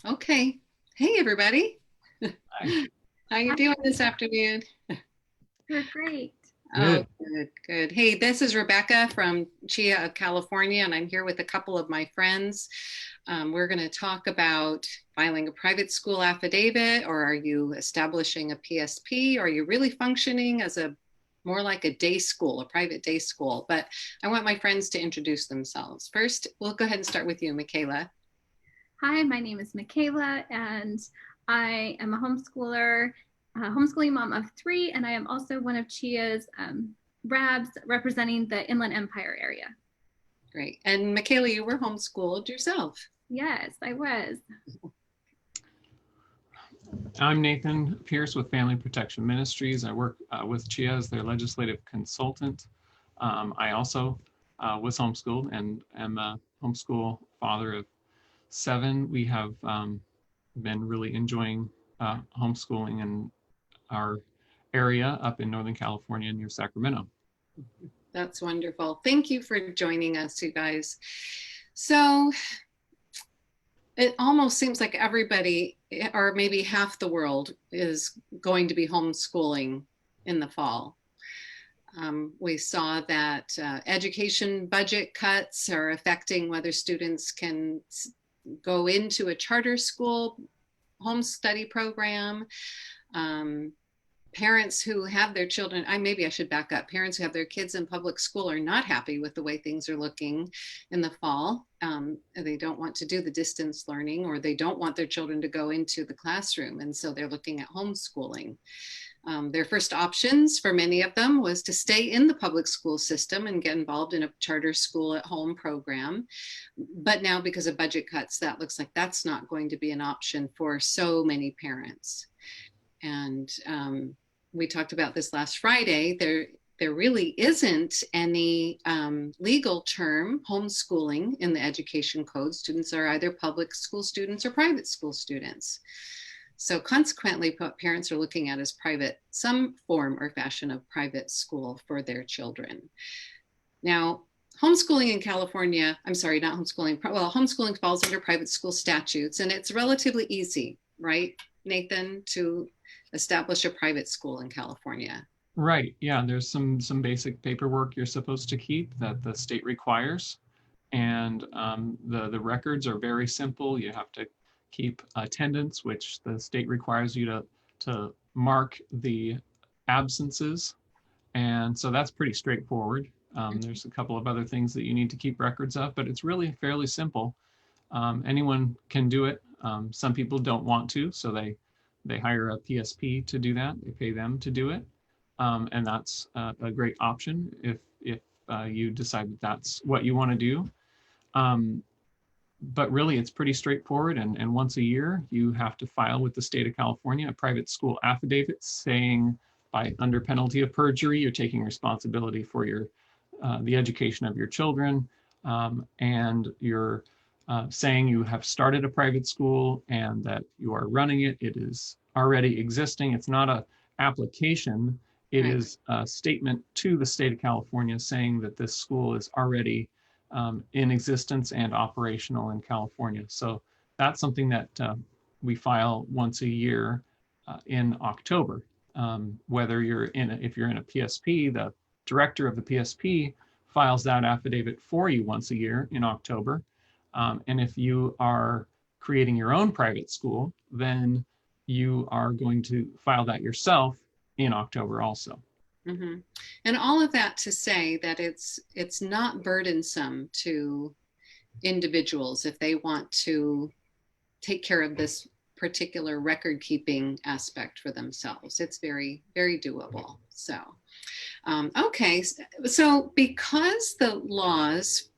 Okay. Hey, everybody. Hi. How you Hi, doing this afternoon? you're great. Oh, Good. good, good. Hey, this is Rebecca from Chia of California, and I'm here with a couple of my friends. We're going to talk about filing a private school affidavit, or are you establishing a PSP? Or are you really functioning as a more like a day school, a private day school? But I want my friends to introduce themselves. First, we'll go ahead and start with you, Michaela. Hi, my name is Michaela, and I am a homeschooling mom of three, and I am also one of Chia's RABs representing the Inland Empire area. Great. And Michaela, you were homeschooled yourself. Yes, I was. I'm Nathan Pierce with Family Protection Ministries. I work with CHIA as their legislative consultant. I also was homeschooled and am a homeschool father of 7. We have been really enjoying homeschooling in our area up in Northern California near Sacramento. That's wonderful. Thank you for joining us, you guys. So it almost seems like everybody, or maybe half the world, is going to be homeschooling in the fall. We saw that education budget cuts are affecting whether students can go into a charter school home study program. Parents who have their children, maybe I should back up. Parents who have their kids in public school are not happy with the way things are looking in the fall. They don't want to do the distance learning, or they don't want their children to go into the classroom. And so they're looking at homeschooling. Their first options for many of them was to stay in the public school system and get involved in a charter school at home program. But now, because of budget cuts, that looks like that's not going to be an option for so many parents. And we talked about this last Friday. There really isn't any legal term homeschooling in the education code. Students are either public school students or private school students. So consequently, what parents are looking at is some form or fashion of private school for their children. Now, homeschooling in California, I'm sorry, not homeschooling, well, homeschooling falls under private school statutes, and it's relatively easy, right, Nathan, to establish a private school in California. Right. Yeah, there's some basic paperwork you're supposed to keep that the state requires. And the records are very simple. You have to keep attendance, which the state requires you to mark the absences. And so that's pretty straightforward. There's a couple of other things that you need to keep records of, but it's really fairly simple. Anyone can do it. Some people don't want to, so they hire a PSP to do that. They pay them to do it. And that's a great option if you decide that that's what you want to do. But really, it's pretty straightforward. And once a year, you have to file with the state of California a private school affidavit saying, by under penalty of perjury, you're taking responsibility for the education of your children, and you're saying you have started a private school and that you are running it. It is already existing. It's not an application. It Right. is a statement to the state of California saying that this school is already in existence and operational in California. So that's something that we file once a year in October. Whether if you're in a PSP, the director of the PSP files that affidavit for you once a year in October. And if you are creating your own private school, then you are going to file that yourself in October also. Mm-hmm. And all of that to say that it's not burdensome to individuals if they want to take care of this particular record keeping aspect for themselves. It's very, very doable. So, okay. So because the laws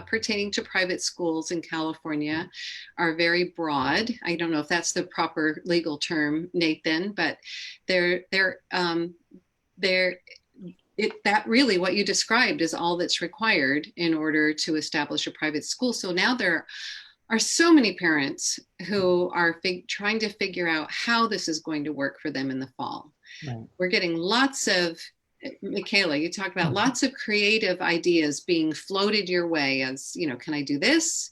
pertaining to private schools in California are very broad, I don't know if that's the proper legal term, Nathan, but that really what you described is all that's required in order to establish a private school. So now there are so many parents who are trying to figure out how this is going to work for them in the fall. Right. We're getting lots of, Michaela, you talked about lots of creative ideas being floated your way as, can I do this?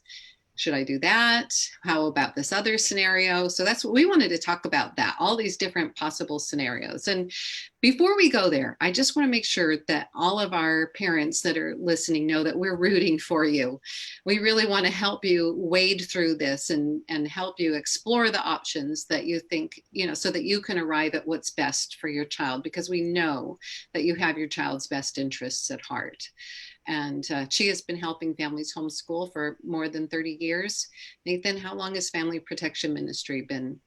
should I do that? How about this other scenario? So that's what we wanted to talk about, that all these different possible scenarios. And before we go there, I just want to make sure that all of our parents that are listening know that we're rooting for you. We really want to help you wade through this and help you explore the options that you think, so that you can arrive at what's best for your child, because we know that you have your child's best interests at heart. And she has been helping families homeschool for more than 30 years. Nathan, how long has Family Protection Ministry been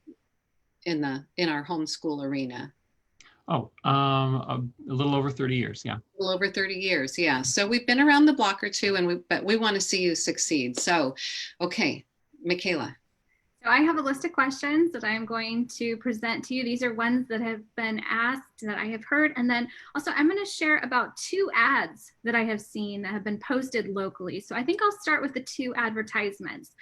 in our homeschool arena? Oh, a little over 30 years. Yeah. A little over 30 years. Yeah. So we've been around the block or two, but we want to see you succeed. So, okay, Michaela. So I have a list of questions that I'm going to present to you. These are ones that have been asked that I have heard. And then also I'm going to share about 2 ads that I have seen that have been posted locally. So I think I'll start with the 2 advertisements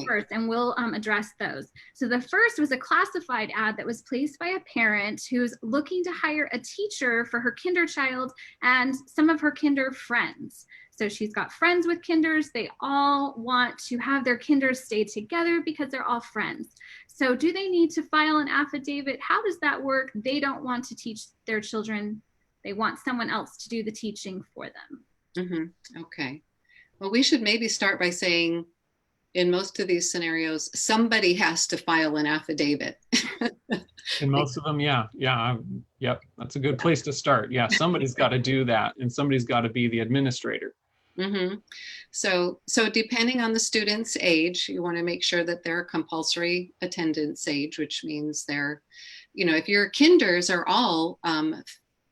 first, and we'll address those. So the first was a classified ad that was placed by a parent who's looking to hire a teacher for her kinder child and some of her kinder friends. So she's got friends with kinders. They all want to have their kinders stay together because they're all friends. So do they need to file an affidavit? How does that work? They don't want to teach their children. They want someone else to do the teaching for them. Okay. Well, we should maybe start by saying, in most of these scenarios, somebody has to file an affidavit. In most of them, yeah. Yep. That's a good place to start. Yeah, somebody's got to do that, and somebody's got to be the administrator. So depending on the student's age, you want to make sure that they're compulsory attendance age, which means they're, if your kinders are all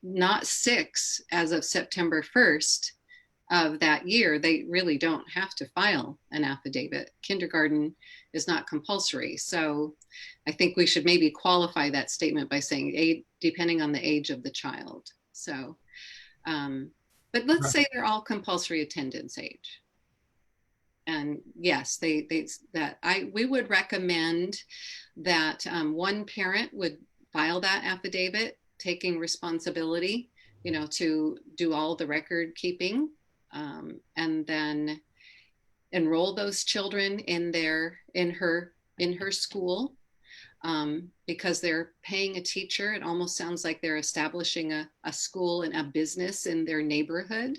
not 6 as of September 1st of that year, they really don't have to file an affidavit. Kindergarten is not compulsory. So I think we should maybe qualify that statement by saying depending on the age of the child. So, but let's say they're all compulsory attendance age. And yes, we would recommend that one parent would file that affidavit, taking responsibility, to do all the record keeping, and then enroll those children in her school, because they're paying a teacher. It almost sounds like they're establishing a school and a business in their neighborhood.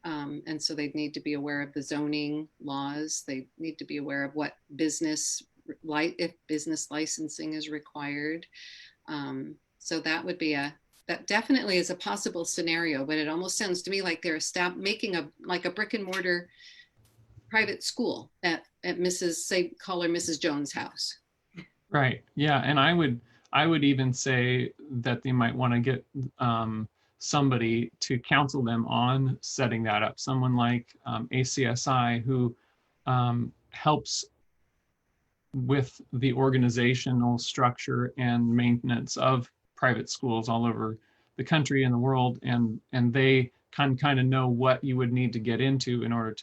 And so they need to be aware of the zoning laws. They need to be aware of what if business licensing is required. So that definitely is a possible scenario, but it almost sounds to me like they're making a brick and mortar private school at call her Mrs. Jones' house. Right. Yeah. And I would even say that they might want to get somebody to counsel them on setting that up. Someone like ACSI, who helps with the organizational structure and maintenance of private schools all over the country and the world, and they kind of know what you would need to get into in order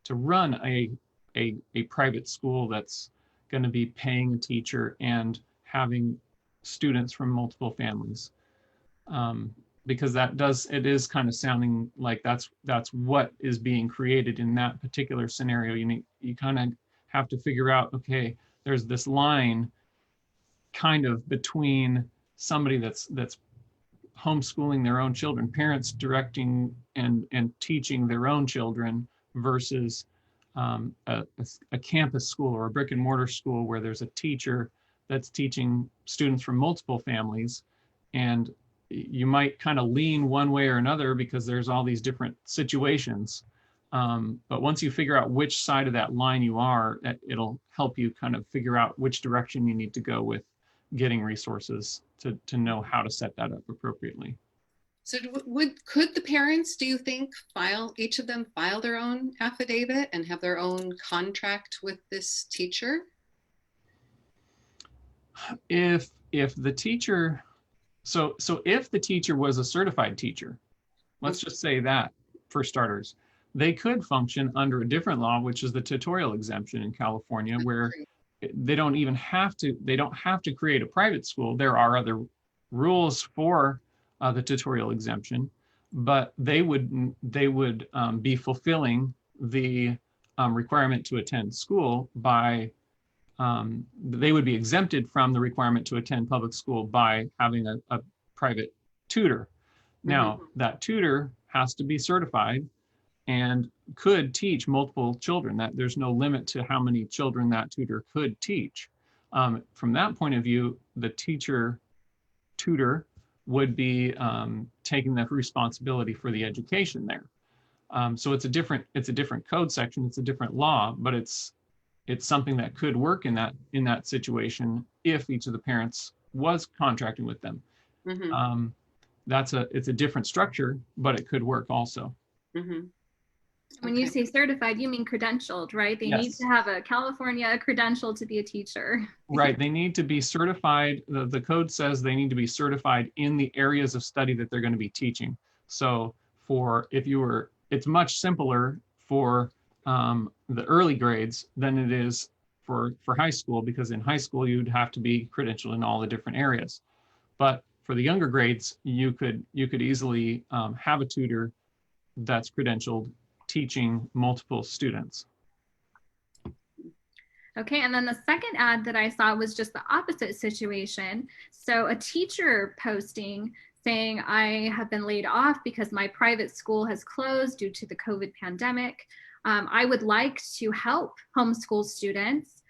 to run a private school that's going to be paying a teacher and having students from multiple families, because it is kind of sounding like that's what is being created in that particular scenario. You kind of have to figure out, okay, there's this line kind of between somebody that's homeschooling their own children, parents directing and teaching their own children, versus a campus school or a brick and mortar school where there's a teacher that's teaching students from multiple families. And you might kind of lean one way or another because there's all these different situations. But once you figure out which side of that line you are, it'll help you kind of figure out which direction you need to go with getting resources to know how to set that up appropriately. So could the parents, do you think, each of them file their own affidavit and have their own contract with this teacher? If the teacher, so if the teacher was a certified teacher, let's just say that for starters, they could function under a different law, which is the tutorial exemption in California, where they don't have to create a private school. There are other rules for the tutorial exemption, but they would be fulfilling the requirement to attend school by, they would be exempted from the requirement to attend public school by having a private tutor. Now, that tutor has to be certified and could teach multiple children. That there's no limit to how many children that tutor could teach. From that point of view, the tutor would be taking the responsibility for the education there. So it's a different code section, it's a different law, but it's something that could work in that situation if each of the parents was contracting with them. It's a different structure, but it could work also. When you say certified, you mean credentialed, right? They need to have a California credential to be a teacher. Right, they need to be certified. The code says they need to be certified in the areas of study that they're going to be teaching. So it's much simpler for the early grades than it is for high school, because in high school you'd have to be credentialed in all the different areas. But for the younger grades, you could easily have a tutor that's credentialed teaching multiple students. Okay, and then the second ad that I saw was just the opposite situation. So a teacher posting saying, I have been laid off because my private school has closed due to the COVID pandemic. I would like to help homeschool students.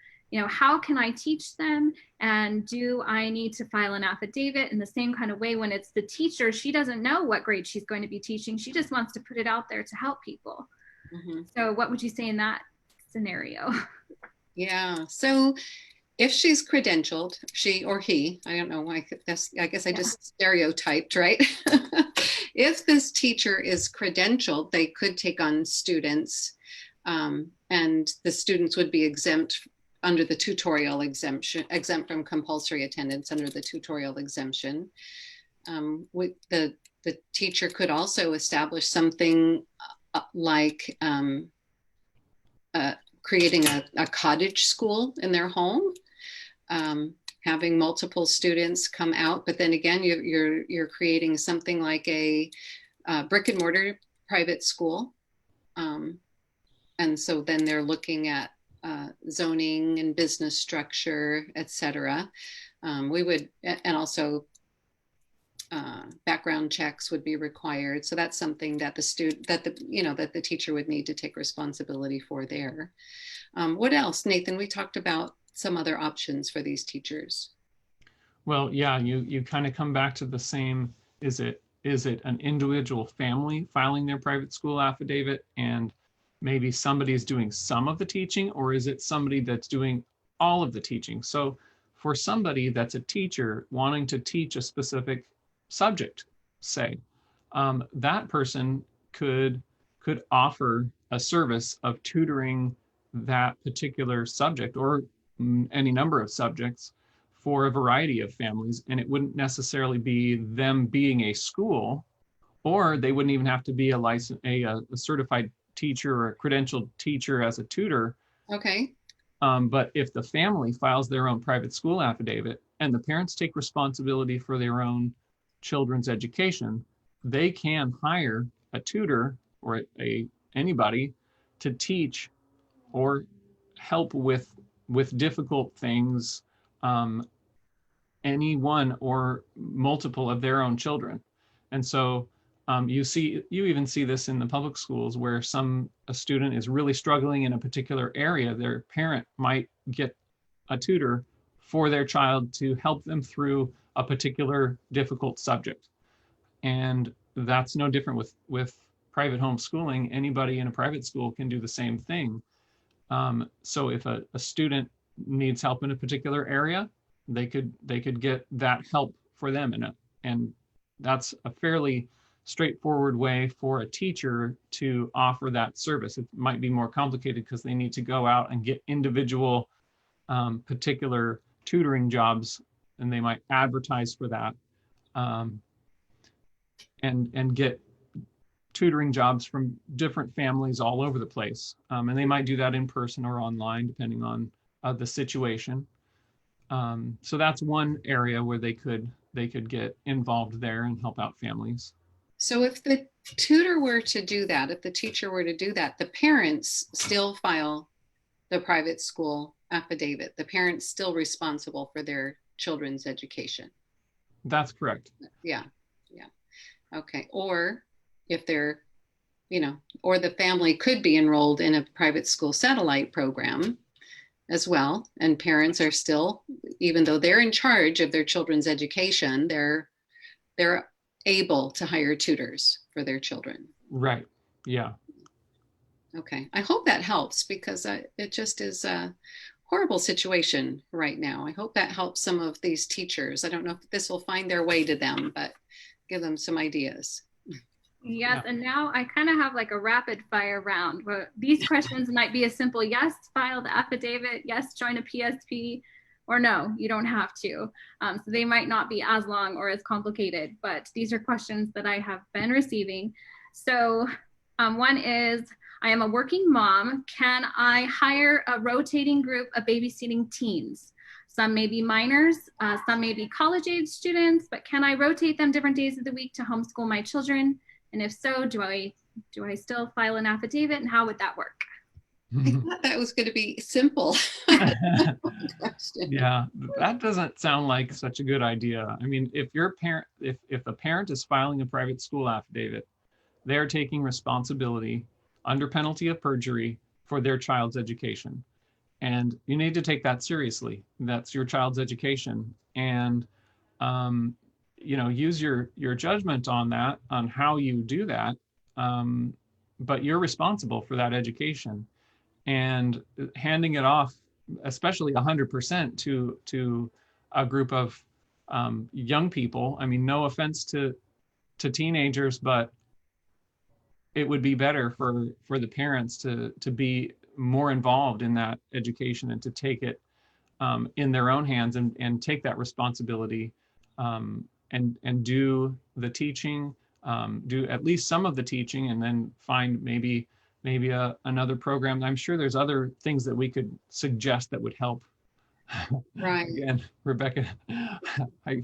How can I teach them? And do I need to file an affidavit in the same kind of way when it's the teacher? She doesn't know what grade she's going to be teaching. She just wants to put it out there to help people. So what would you say in that scenario? Yeah, so if she's credentialed, she or he, I don't know, I guess I just stereotyped, right? If this teacher is credentialed, they could take on students, and the students would be exempt under the tutorial exemption, exempt from compulsory attendance under the tutorial exemption. The teacher could also establish something like creating a cottage school in their home, having multiple students come out, but then again, you're creating something like a brick and mortar private school. And so then they're looking at zoning and business structure, etc. And also background checks would be required. So that's something that the teacher would need to take responsibility for there. What else, Nathan? We talked about some other options for these teachers. Well, yeah, you kind of come back to the same, is it an individual family filing their private school affidavit and maybe somebody's doing some of the teaching, or is it somebody that's doing all of the teaching? So for somebody that's a teacher wanting to teach a specific subject, say, that person could offer a service of tutoring that particular subject or any number of subjects for a variety of families, and it wouldn't necessarily be them being a school, or they wouldn't even have to be a certified teacher or a credentialed teacher as a tutor. Okay. But if the family files their own private school affidavit and the parents take responsibility for their own children's education, they can hire a tutor or anybody to teach or help with difficult things, any one or multiple of their own children. And so you even see this in the public schools where a student is really struggling in a particular area. Their parent might get a tutor for their child to help them through a particular difficult subject. And that's no different with private homeschooling. Anybody in a private school can do the same thing. So if a student needs help in a particular area, they could get that help for them and that's a fairly straightforward way for a teacher to offer that service. It might be more complicated because they need to go out and get individual particular tutoring jobs, and they might advertise for that and get tutoring jobs from different families all over the place. And they might do that in person or online, depending on the situation. So that's one area where they could get involved there and help out families. So if the tutor were to do that, if the teacher were to do that, the parents still file the private school affidavit. The parents still responsible for their children's education. That's correct. Yeah. Yeah. Okay. Or if they're, or the family could be enrolled in a private school satellite program as well. And parents are still, even though they're in charge of their children's education, they're able to hire tutors for their children. Right. Yeah. Okay. I hope that helps because it just is a horrible situation right now. I hope that helps some of these teachers. I don't know if this will find their way to them, but give them some ideas. Yes, and now I kind of have like a rapid fire round where these questions might be a simple yes, file the affidavit, yes, join a PSP, or no, you don't have to. So they might not be as long or as complicated, but these are questions that I have been receiving. So one is, I am a working mom. Can I hire a rotating group of babysitting teens? Some may be minors, some may be college-age students, but can I rotate them different days of the week to homeschool my children? And if so, do I still file an affidavit, and how would that work? I thought that was going to be simple. Yeah, that doesn't sound like such a good idea. I mean, if your parent, if a parent is filing a private school affidavit, they're taking responsibility under penalty of perjury for their child's education. And you need to take that seriously. That's your child's education. And use your judgment on that, on how you do that. But you're responsible for that education, and handing it off, especially 100% to a group of young people. I mean, no offense to teenagers, but it would be better for the parents to be more involved in that education and to take it in their own hands and take that responsibility. And do the teaching, do at least some of the teaching, and then find maybe another program. I'm sure there's other things that we could suggest that would help. Right. Again, Rebecca, I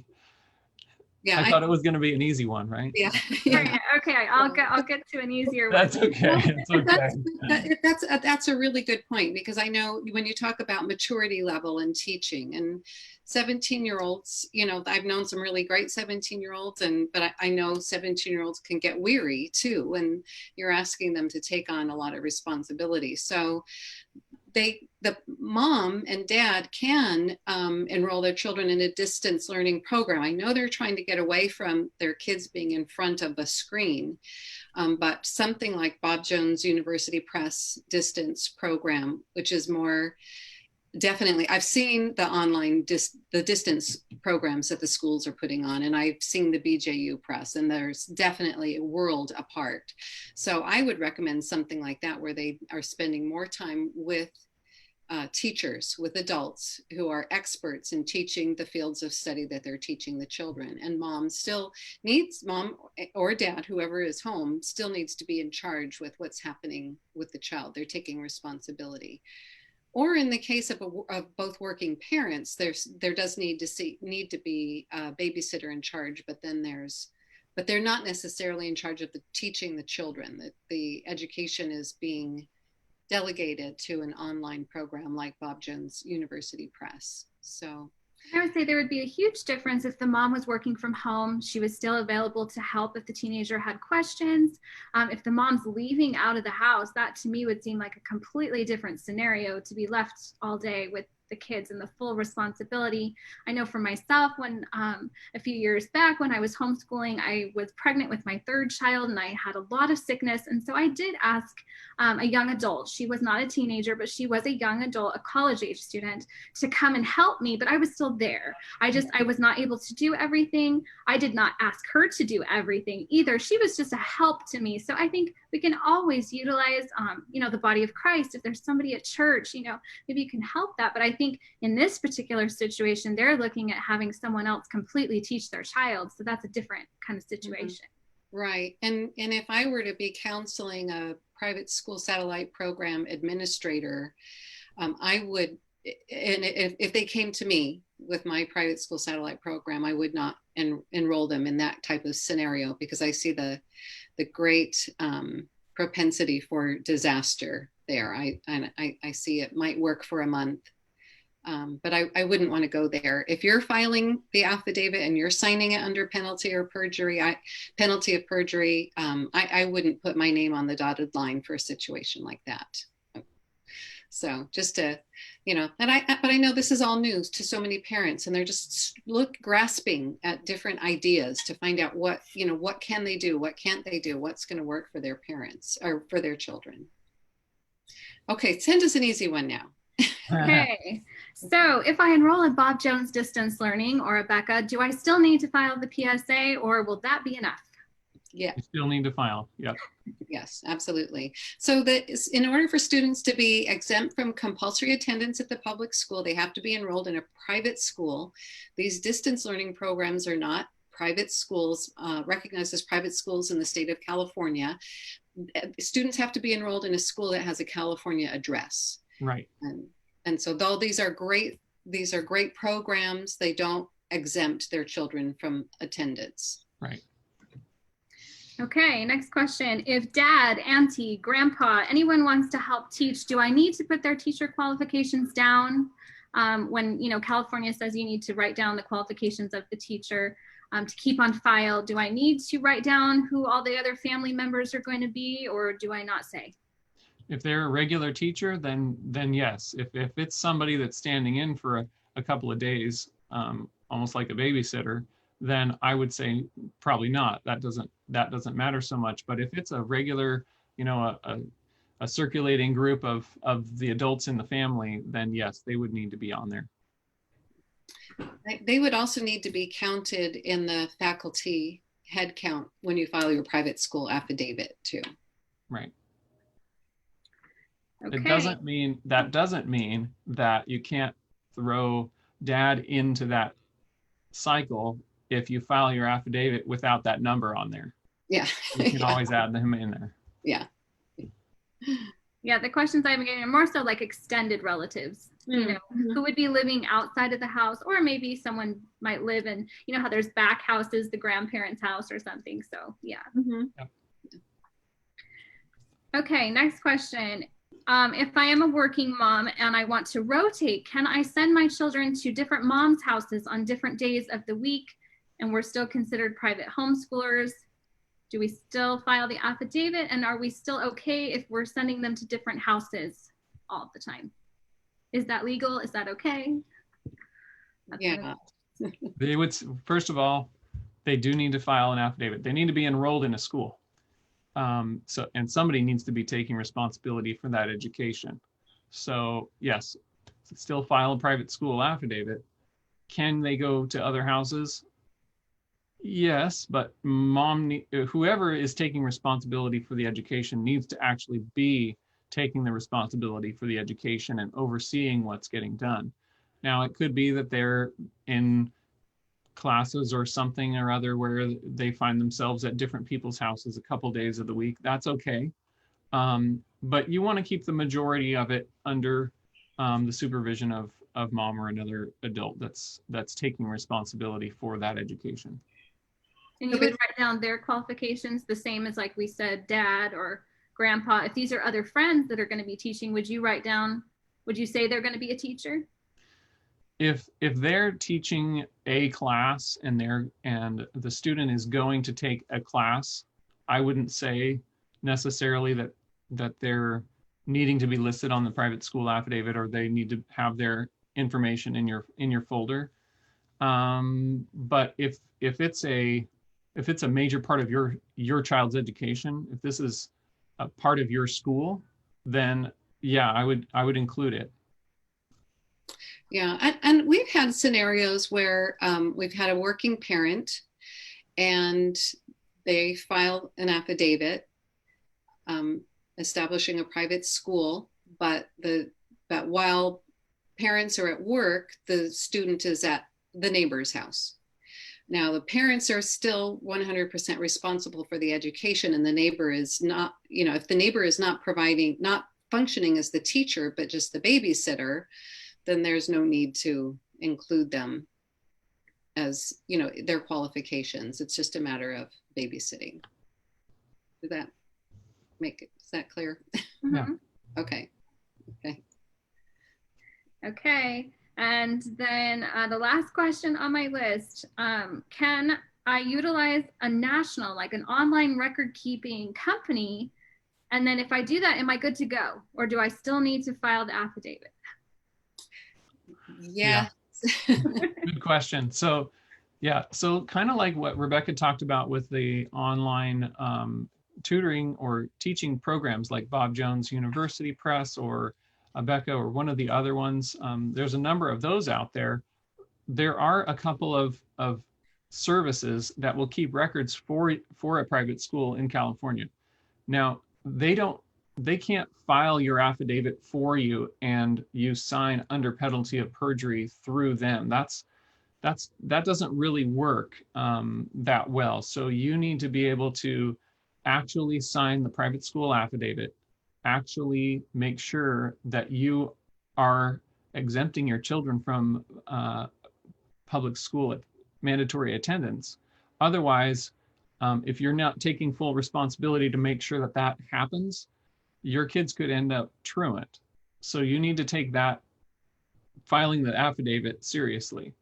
thought it was going to be an easy one, right? Yeah. Okay, I'll get to an easier one. That's okay. It's okay. That's a really good point, because I know when you talk about maturity level in teaching, and 17-year-olds, I've known some really great 17-year-olds, but I know 17-year-olds can get weary too, and you're asking them to take on a lot of responsibility. So the mom and dad can enroll their children in a distance learning program. I know they're trying to get away from their kids being in front of a screen, but something like Bob Jones University Press distance program, which is more definitely, I've seen the online the distance programs that the schools are putting on, and I've seen the BJU Press, and there's definitely a world apart. So I would recommend something like that, where they are spending more time with teachers, with adults who are experts in teaching the fields of study that they're teaching the children. And mom or dad, whoever is home, still needs to be in charge with what's happening with the child. They're taking responsibility. Or in the case of both working parents, there does need to be a babysitter in charge, but they're not necessarily in charge of teaching the children. The education is being delegated to an online program like Bob Jones University Press. So I would say there would be a huge difference if the mom was working from home. She was still available to help if the teenager had questions. If the mom's leaving out of the house, that to me would seem like a completely different scenario, to be left all day with the kids and the full responsibility. I know for myself, when a few years back when I was homeschooling, I was pregnant with my third child and I had a lot of sickness. And so I did ask a young adult, she was not a teenager, but she was a young adult, a college age student, to come and help me, but I was still there. I was not able to do everything. I did not ask her to do everything either. She was just a help to me. So I think we can always utilize, the body of Christ. If there's somebody at church, maybe you can help that. But I think in this particular situation, they're looking at having someone else completely teach their child. So that's a different kind of situation. Right. And if I were to be counseling a private school satellite program administrator, I would, and if they came to me with my private school satellite program, I would not enroll them in that type of scenario, because I see the great propensity for disaster there. I see it might work for a month, but I wouldn't want to go there. If you're filing the affidavit and you're signing it under penalty of perjury, I wouldn't put my name on the dotted line for a situation like that. So just to, but I know this is all news to so many parents, and they're just grasping at different ideas to find out what can they do, what can't they do, what's going to work for their parents or for their children. Okay, send us an easy one now. Okay, so if I enroll in Bob Jones Distance Learning or Rebecca, do I still need to file the PSA, or will that be enough? Yeah. You still need to file. Yep. Yes, absolutely. So that in order for students to be exempt from compulsory attendance at the public school, they have to be enrolled in a private school. These distance learning programs are not private schools, recognized as private schools in the state of California. Students have to be enrolled in a school that has a California address. Right. And so though these are great programs, they don't exempt their children from attendance. Right. Okay, next question. If dad, auntie, grandpa, anyone wants to help teach, do I need to put their teacher qualifications down? When, California says you need to write down the qualifications of the teacher to keep on file, do I need to write down who all the other family members are going to be, or do I not say? If they're a regular teacher, then yes. If it's somebody that's standing in for a couple of days, almost like a babysitter, then I would say probably not. That doesn't matter so much. But if it's a regular, a circulating group of the adults in the family, then yes, they would need to be on there. They would also need to be counted in the faculty head count when you file your private school affidavit too. Right. Okay. That doesn't mean that you can't throw dad into that cycle if you file your affidavit without that number on there. Yeah. You can always add them in there. Yeah. Yeah, the questions I'm getting are more so like extended relatives, who would be living outside of the house, or maybe someone might live in, how there's back houses, the grandparents' house or something. So yeah. Yep. Okay, next question. If I am a working mom and I want to rotate, can I send my children to different moms' houses on different days of the week, and we're still considered private homeschoolers? Do we still file the affidavit, and are we still okay if we're sending them to different houses all the time? Is that legal? Is that okay? Yeah. They would, first of all, they do need to file an affidavit. They need to be enrolled in a school. And somebody needs to be taking responsibility for that education. So yes, still file a private school affidavit. Can they go to other houses? Yes, but whoever is taking responsibility for the education needs to actually be taking the responsibility for the education and overseeing what's getting done. Now, it could be that they're in classes or something or other where they find themselves at different people's houses a couple days of the week. That's okay. But you want to keep the majority of it under the supervision of mom or another adult that's taking responsibility for that education. And you would write down their qualifications the same as, like we said, dad or grandpa. If these are other friends that are going to be teaching, would you say they're going to be a teacher? If they're teaching a class and the student is going to take a class, I wouldn't say necessarily that they're needing to be listed on the private school affidavit, or they need to have their information in your folder. But if it's a major part of your child's education, if this is a part of your school, then yeah, I would include it. Yeah, and we've had scenarios where we've had a working parent and they file an affidavit establishing a private school, but while parents are at work, the student is at the neighbor's house. Now, the parents are still 100% responsible for the education, and the neighbor is not, if the neighbor is not functioning as the teacher, but just the babysitter, then there's no need to include them as, their qualifications. It's just a matter of babysitting. Is that clear? Yeah. Okay. Okay. And then the last question on my list, can I utilize a national, like an online record keeping company? And then if I do that, am I good to go? Or do I still need to file the affidavit? Yeah. Good question. So kind of like what Rebecca talked about with the online tutoring or teaching programs like Bob Jones University Press or Becca or one of the other ones. There's a number of those out there. There are a couple of services that will keep records for a private school in California. Now, they can't file your affidavit for you and you sign under penalty of perjury through them. That doesn't really work that well. So you need to be able to actually sign the private school affidavit, actually make sure that you are exempting your children from public school mandatory attendance. Otherwise, if you're not taking full responsibility to make sure that that happens, your kids could end up truant. So you need to take that filing the affidavit seriously.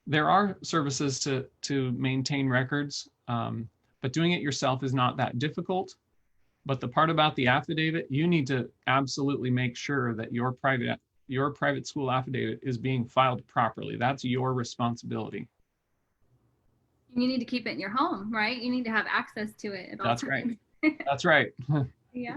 There are services to maintain records, but doing it yourself is not that difficult. But the part about the affidavit, you need to absolutely make sure that your private school affidavit is being filed properly. That's your responsibility. You need to keep it in your home, right? You need to have access to it at all That's times. right. That's right. Yeah.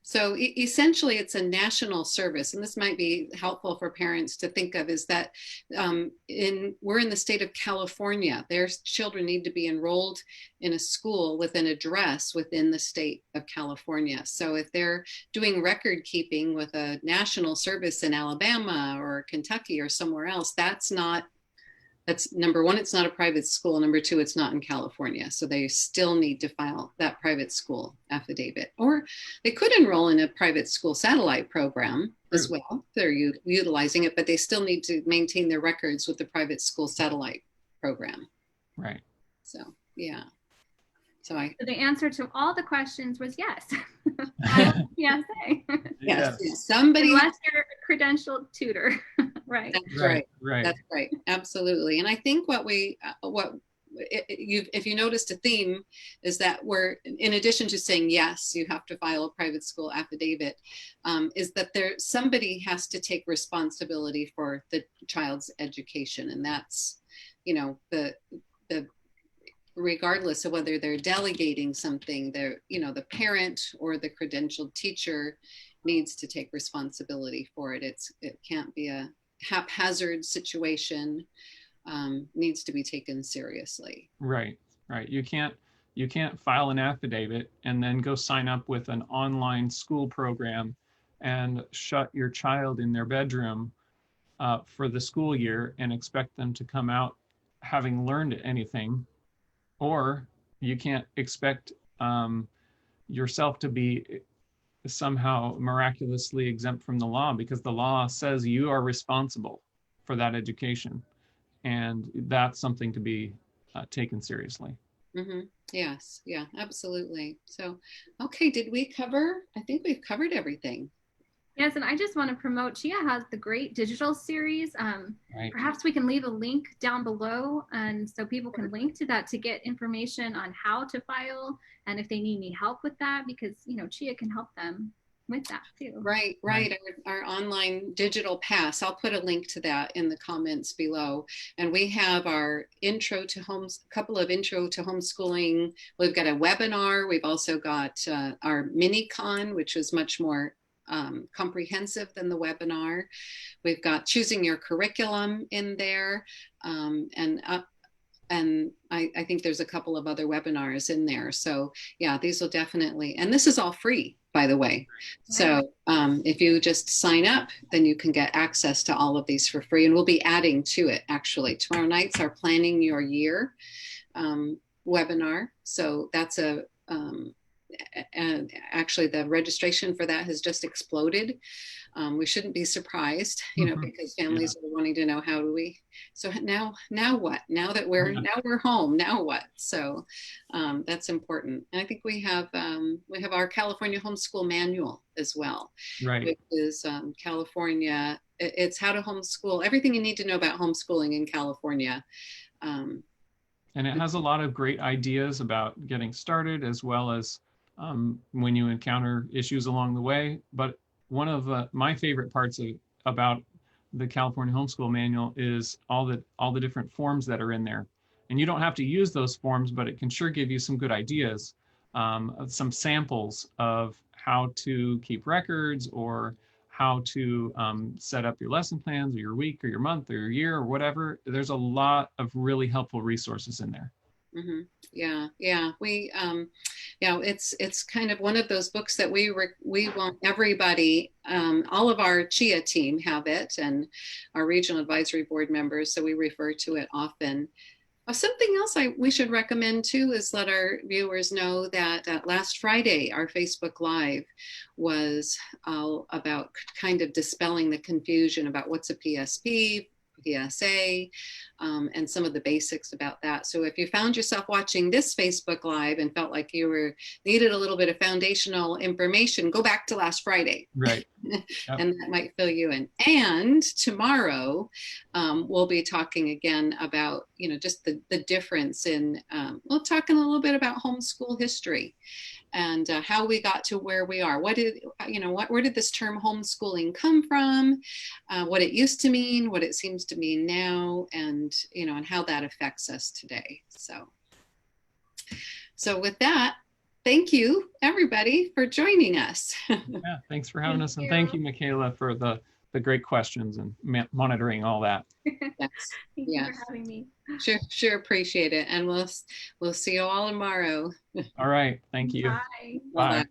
So essentially it's a national service, and this might be helpful for parents to think of, is that we're in the state of California. Their children need to be enrolled in a school with an address within the state of California. So if they're doing record keeping with a national service in Alabama or Kentucky or somewhere else, that's number one, it's not a private school. Number two, it's not in California. So they still need to file that private school affidavit. Or they could enroll in a private school satellite program as well. They're utilizing it, but they still need to maintain their records with the private school satellite program. Right. So, yeah. So the answer to all the questions was yes. PSA. Yes. Somebody. Unless you're a credentialed tutor. Right. That's right. That's right. Absolutely. And I think if you noticed a theme is that we're, in addition to saying, yes, you have to file a private school affidavit, is that somebody has to take responsibility for the child's education. And that's, the regardless of whether they're delegating something, the parent or the credentialed teacher needs to take responsibility for it. It can't be a haphazard situation, needs to be taken seriously. Right. You can't file an affidavit and then go sign up with an online school program and shut your child in their bedroom for the school year and expect them to come out having learned anything. Or you can't expect yourself to be somehow miraculously exempt from the law, because the law says you are responsible for that education. And that's something to be taken seriously. Mm-hmm. Yes. Yeah, absolutely. So, okay. I think we've covered everything. Yes, and I just want to promote, Chia has the great digital series. Right. Perhaps we can leave a link down below, and so people can link to that to get information on how to file and if they need any help with that, because Chia can help them with that too. Right. Our online digital pass. I'll put a link to that in the comments below. And we have our couple of intro to homeschooling. We've got a webinar. We've also got our mini con, which is much more comprehensive than the webinar. We've got choosing your curriculum in there, and I think there's a couple of other webinars in there. So yeah, these will definitely, and this is all free, by the way. So if you just sign up, then you can get access to all of these for free, and we'll be adding to it. Actually, tomorrow night's our Planning Your Year webinar. So that's and actually the registration for that has just exploded. We shouldn't be surprised, because families are wanting to know, how do we, so now what, now that we're home, now what? So that's important. And I think we have our California homeschool manual as well, Right. which is California. It's how to homeschool, everything you need to know about homeschooling in California. And it has a lot of great ideas about getting started, as well as when you encounter issues along the way. But one of my favorite parts about the California Homeschool Manual is all the different forms that are in there. And you don't have to use those forms, but it can sure give you some good ideas, some samples of how to keep records, or how to set up your lesson plans, or your week, or your month, or your year, or whatever. There's a lot of really helpful resources in there. Mm-hmm. Yeah. It's kind of one of those books that we want everybody, all of our CHIA team have it, and our regional advisory board members, so we refer to it often. Something else we should recommend too is let our viewers know that last Friday, our Facebook Live was all about kind of dispelling the confusion about what's a PSP, PSA, and some of the basics about that. So if you found yourself watching this Facebook Live and felt like you needed a little bit of foundational information, go back to last Friday. Right. Yep. And that might fill you in. And tomorrow we'll be talking again about, just the difference in, we'll talking a little bit about homeschool history, and how we got to where we are. Where did this term homeschooling come from? What it used to mean, what it seems to mean now, and how that affects us today. So with that, thank you everybody for joining us. Yeah, thanks for having us, and thank you, Michaela, for the great questions and monitoring all that. Yes. Thank you for having me. Sure appreciate it, and we'll see you all tomorrow. All right, thank you. Bye. Bye.